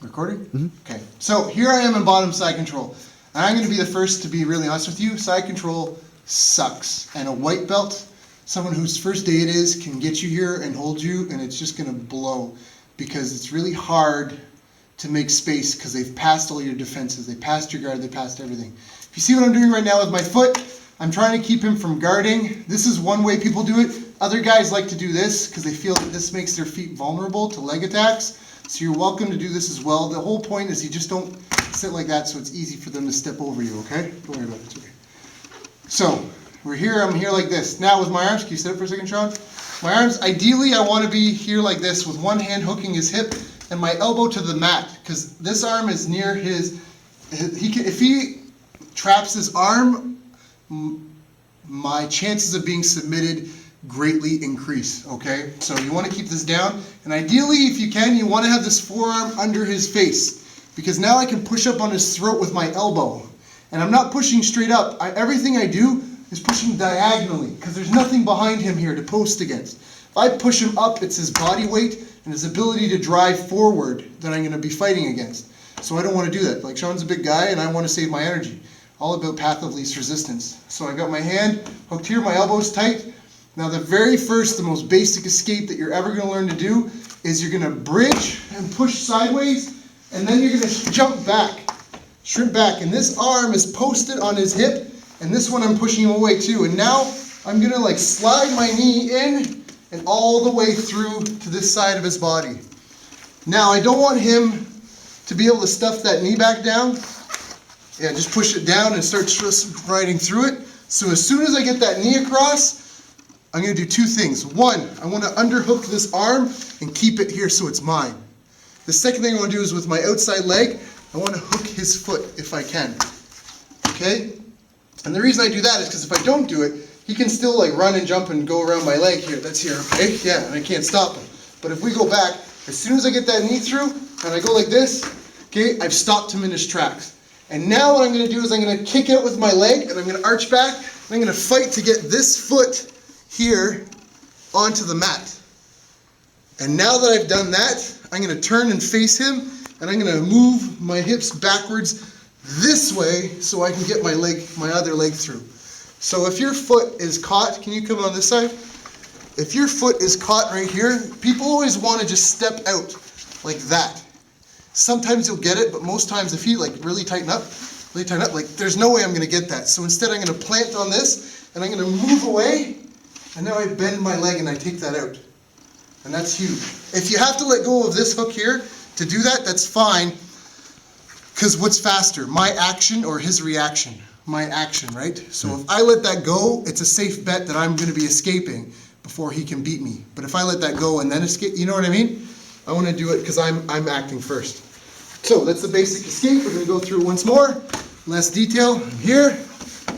Recording? Mm-hmm. Okay, so here I am in bottom side control. And I'm going to be the first to be really honest with you. Side control sucks. And a white belt, someone whose first day it is, can get you here and hold you, and it's just going to blow. Because it's really hard to make space because they've passed all your defenses. They passed your guard, they passed everything. If you see what I'm doing right now with my foot, I'm trying to keep him from guarding. This is one way people do it. Other guys like to do this because they feel that this makes their feet vulnerable to leg attacks. So you're welcome to do this as well. The whole point is you just don't sit like that so it's easy for them to step over you, okay? Don't worry about it, it's okay. So, we're here, I'm here like this. Now with my arms, can you sit up for a second, Sean? My arms, ideally I want to be here like this with one hand hooking his hip and my elbow to the mat. Because this arm is near his, if he traps his arm, my chances of being submitted greatly increase, okay? So you want to keep this down, and ideally, if you can, you want to have this forearm under his face, because now I can push up on his throat with my elbow, and I'm not pushing straight up. Everything I do is pushing diagonally, because there's nothing behind him here to post against. If I push him up, it's his body weight and his ability to drive forward that I'm going to be fighting against. So I don't want to do that. Like, Sean's a big guy, and I want to save my energy. All about path of least resistance. So I got my hand hooked here, my elbow's tight. Now the very first, the most basic escape that you're ever going to learn to do is you're going to bridge and push sideways, and then you're going to jump back, shrimp back. And this arm is posted on his hip, and this one I'm pushing him away too. And now I'm going to like slide my knee in and all the way through to this side of his body. Now I don't want him to be able to stuff that knee back down. Yeah, just push it down and start riding through it. So as soon as I get that knee across, I'm going to do two things. One, I want to underhook this arm and keep it here so it's mine. The second thing I want to do is with my outside leg, I want to hook his foot if I can. Okay? And the reason I do that is because if I don't do it, he can still like run and jump and go around my leg here. That's here, okay? Yeah, and I can't stop him. But if we go back, as soon as I get that knee through and I go like this, okay, I've stopped him in his tracks. And now what I'm going to do is I'm going to kick out with my leg and I'm going to arch back and I'm going to fight to get this foot here onto the mat. And now that I've done that, I'm going to turn and face him and I'm going to move my hips backwards this way so I can get my other leg through. So if your foot is caught, can you come on this side? If your foot is caught right here, people always want to just step out like that. Sometimes you'll get it, but most times if you like really tighten up, like there's no way I'm going to get that. So instead I'm going to plant on this and I'm going to move away, and now I bend my leg and I take that out. And that's huge. If you have to let go of this hook here to do that, that's fine. Because what's faster, my action or his reaction? My action, right? So if I let that go, it's a safe bet that I'm going to be escaping before he can beat me. But if I let that go and then escape, you know what I mean? I want to do it because I'm acting first. So that's the basic escape. We're going to go through it once more. Less detail. Here,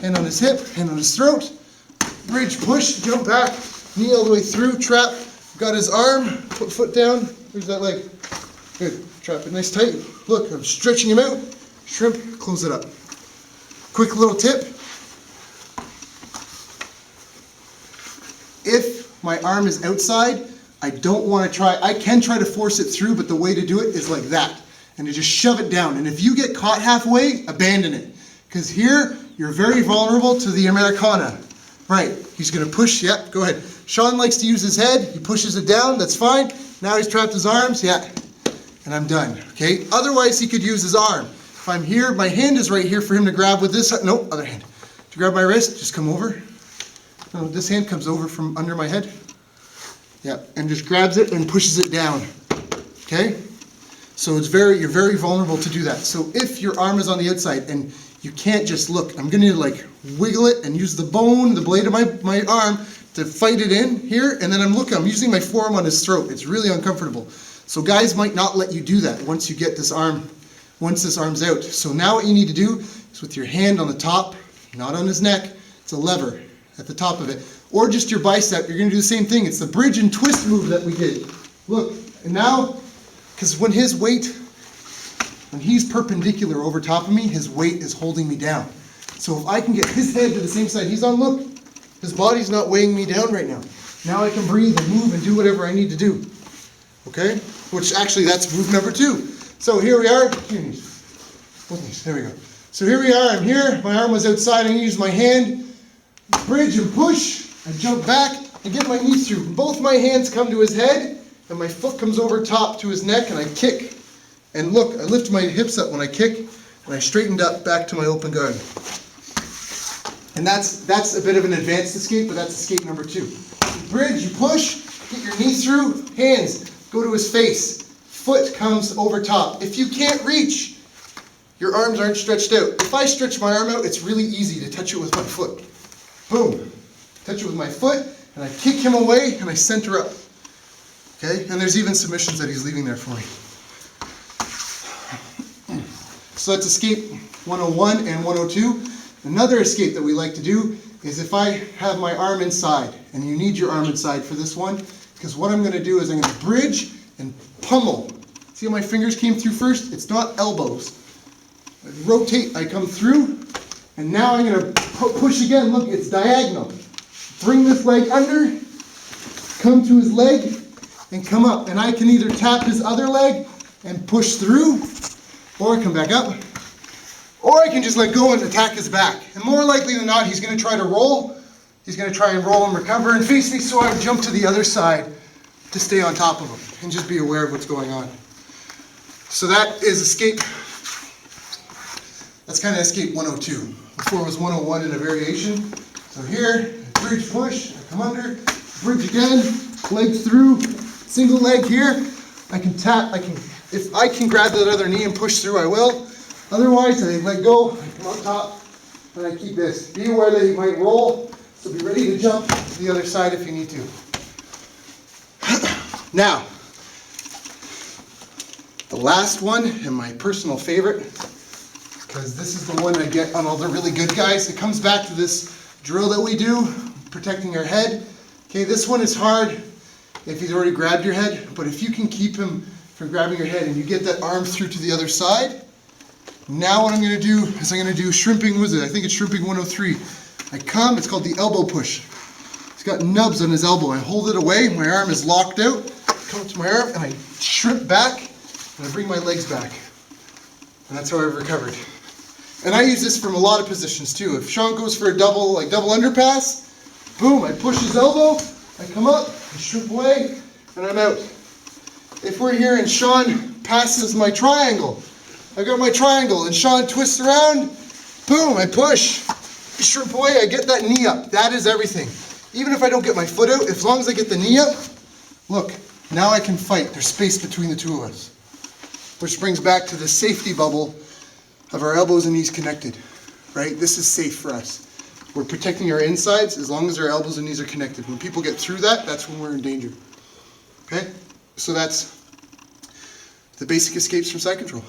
hand on his hip, hand on his throat. Bridge, push, jump back, knee all the way through, trap. Got his arm, put foot down. Where's that leg? Good. Trap it nice tight. Look, I'm stretching him out. Shrimp, close it up. Quick little tip. If my arm is outside, I don't want to try. I can try to force it through, but the way to do it is like that. And to just shove it down. And if you get caught halfway, abandon it. Because here, you're very vulnerable to the Americana. Right, he's going to push, yeah, go ahead. Sean likes to use his head, he pushes it down, that's fine. Now he's trapped his arms, yeah, and I'm done, okay? Otherwise, he could use his arm. If I'm here, my hand is right here for him to grab with this, no, other hand. To grab my wrist, just come over. No, this hand comes over from under my head. Yeah, and just grabs it and pushes it down, okay? So you're very vulnerable to do that. So if your arm is on the outside and you can't just look, I'm gonna like wiggle it and use the bone, the blade of my arm to fight it in here, and then I'm using my forearm on his throat. It's really uncomfortable. So guys might not let you do that once you get this arm, once this arm's out. So now what you need to do is with your hand on the top, not on his neck, it's a lever at the top of it, or just your bicep, you're gonna do the same thing. It's the bridge and twist move that we did. Look, and now, because when he's perpendicular over top of me, his weight is holding me down. So if I can get his head to the same side he's on, look, his body's not weighing me down right now. Now I can breathe and move and do whatever I need to do. Okay? Which actually, that's move number 2. So here we are. There we go. So here we are. I'm here. My arm was outside. I'm going to use my hand, bridge and push. I jump back and get my knees through. Both my hands come to his head, and my foot comes over top to his neck, and I kick. And look, I lift my hips up when I kick, and I straightened up back to my open guard. And that's a bit of an advanced escape, but that's escape number 2. You bridge, you push, get your knees through, hands go to his face, foot comes over top. If you can't reach, your arms aren't stretched out. If I stretch my arm out, it's really easy to touch it with my foot. Boom. Touch it with my foot, and I kick him away, and I center up. Okay? And there's even submissions that he's leaving there for me. So that's escape 101 and 102. Another escape that we like to do is if I have my arm inside, and you need your arm inside for this one, because what I'm going to do is I'm going to bridge and pummel. See how my fingers came through first? It's not elbows. I rotate, I come through, and now I'm going to push again. Look, it's diagonal. Bring this leg under, come to his leg, and come up. And I can either tap his other leg and push through, or come back up, or I can just let go and attack his back. And more likely than not, he's going to try to roll. He's going to try and roll and recover and face me, so I jump to the other side to stay on top of him and just be aware of what's going on. So that is escape. That's kind of escape 102. Before it was 101 in a variation. So here, bridge push, I come under, bridge again, legs through, single leg here. I can tap, if I can grab that other knee and push through, I will. Otherwise, I let go, I come up top, and I keep this. Be aware that he might roll, so be ready to jump to the other side if you need to. Now, the last one, and my personal favorite, because this is the one I get on all the really good guys. It comes back to this drill that we do, protecting our head. Okay, this one is hard if he's already grabbed your head, but if you can keep him from grabbing your head and you get that arm through to the other side, now what I'm going to do is I'm going to do shrimping, was it? I think it's shrimping 103. I come, it's called the elbow push. He's got nubs on his elbow. I hold it away, my arm is locked out, come up to my arm, and I shrimp back, and I bring my legs back. And that's how I've recovered. And I use this from a lot of positions too. If Sean goes for a double underpass, boom, I push his elbow, I come up, I shrimp away, and I'm out. If we're here and Sean passes my triangle, I got my triangle, and Sean twists around, boom, I push, shrimp away, I get that knee up. That is everything. Even if I don't get my foot out, as long as I get the knee up, look, now I can fight. There's space between the two of us. Which brings back to the safety bubble of our elbows and knees connected, right? This is safe for us. We're protecting our insides as long as our elbows and knees are connected. When people get through that, that's when we're in danger. Okay? So that's the basic escapes from side control.